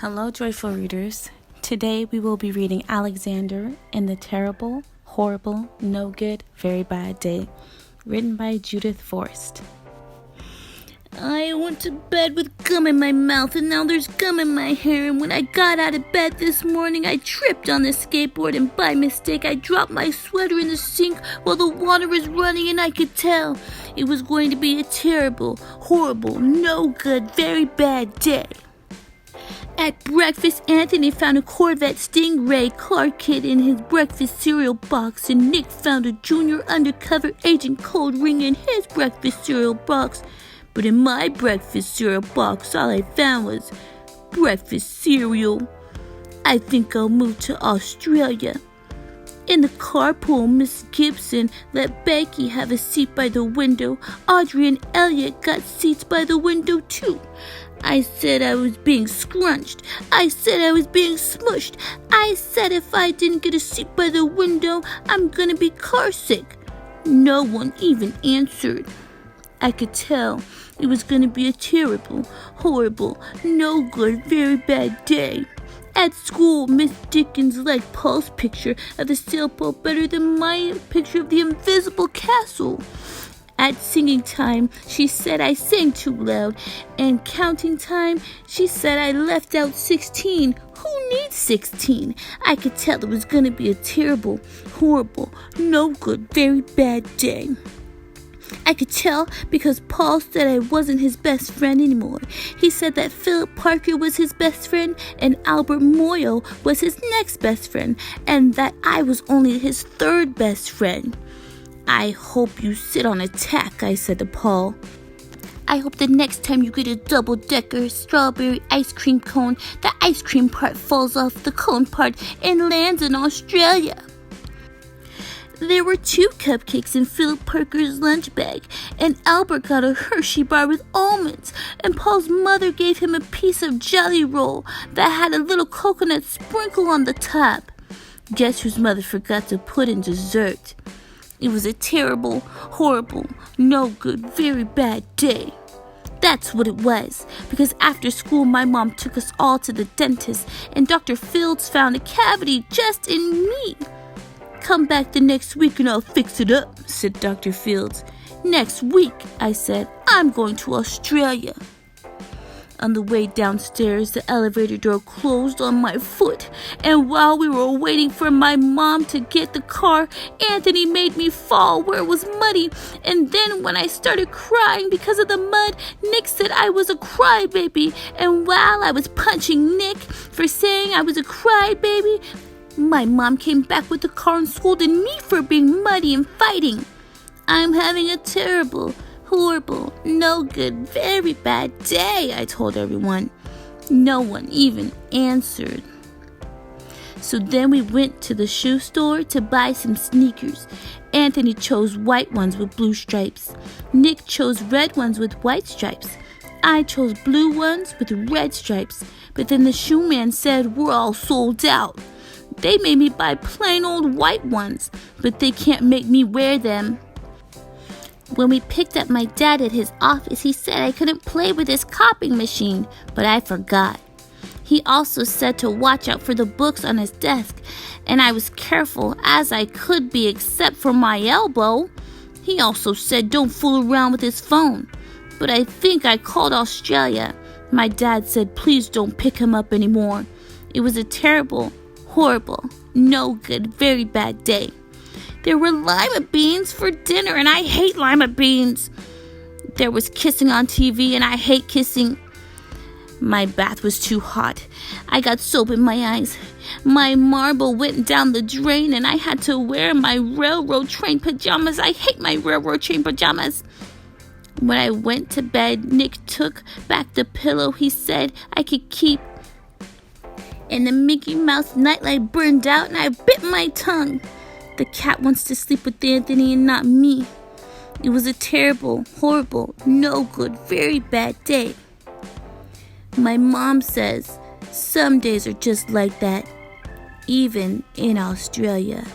Hello, joyful readers. Today we will be reading Alexander in the Terrible, Horrible, No Good, Very Bad Day, written by Judith Viorst. I went to bed with gum in my mouth and now there's gum in my hair, and when I got out of bed this morning I tripped on the skateboard and by mistake I dropped my sweater in the sink while the water was running, and I could tell it was going to be a terrible, horrible, no good, very bad day. At breakfast, Anthony found a Corvette Stingray car kit in his breakfast cereal box, and Nick found a junior undercover agent code ring in his breakfast cereal box. But in my breakfast cereal box, all I found was breakfast cereal. I think I'll move to Australia. In the carpool, Miss Gibson let Becky have a seat by the window. Audrey and Elliot got seats by the window too. I said I was being scrunched. I said I was being smushed. I said if I didn't get a seat by the window, I'm gonna be carsick. No one even answered. I could tell it was gonna be a terrible, horrible, no good, very bad day. At school, Miss Dickens liked Paul's picture of the sailboat better than my picture of the invisible castle. At singing time, she said I sang too loud, and counting time, she said I left out 16. Who needs 16? I could tell it was going to be a terrible, horrible, no good, very bad day. I could tell because Paul said I wasn't his best friend anymore. He said that Philip Parker was his best friend and Albert Moyle was his next best friend, and that I was only his third best friend. I hope you sit on a tack, I said to Paul. I hope the next time you get a double-decker strawberry ice cream cone, the ice cream part falls off the cone part and lands in Australia. There were 2 cupcakes in Philip Parker's lunch bag, and Albert got a Hershey bar with almonds, and Paul's mother gave him a piece of jelly roll that had a little coconut sprinkle on the top. Guess whose mother forgot to put in dessert? It was a terrible, horrible, no good, very bad day. That's what it was, because after school my mom took us all to the dentist, and Dr. Fields found a cavity just in me. Come back the next week and I'll fix it up, said Dr. Fields. Next week, I said, I'm going to Australia. On the way downstairs, the elevator door closed on my foot, and while we were waiting for my mom to get the car, Anthony made me fall where it was muddy, and then when I started crying because of the mud, Nick said I was a crybaby, and while I was punching Nick for saying I was a crybaby, my mom came back with the car and scolded me for being muddy and fighting. I'm having a terrible, horrible, no good, very bad day, I told everyone. No one even answered. So then we went to the shoe store to buy some sneakers. Anthony chose white ones with blue stripes. Nick chose red ones with white stripes. I chose blue ones with red stripes. But then the shoe man said we're all sold out. They made me buy plain old white ones, but they can't make me wear them. When we picked up my dad at his office, he said I couldn't play with his copying machine, but I forgot. He also said to watch out for the books on his desk, and I was careful as I could be except for my elbow. He also said don't fool around with his phone, but I think I called Australia. My dad said please don't pick him up anymore. It was a terrible, horrible, no good, very bad day. There were lima beans for dinner, and I hate lima beans. There was kissing on TV, and I hate kissing. My bath was too hot. I got soap in my eyes. My marble went down the drain, and I had to wear my railroad train pajamas. I hate my railroad train pajamas. When I went to bed, Nick took back the pillow he said I could keep, and the Mickey Mouse nightlight burned out, and I bit my tongue. The cat wants to sleep with Anthony and not me. It was a terrible, horrible, no good, very bad day. My mom says some days are just like that, even in Australia.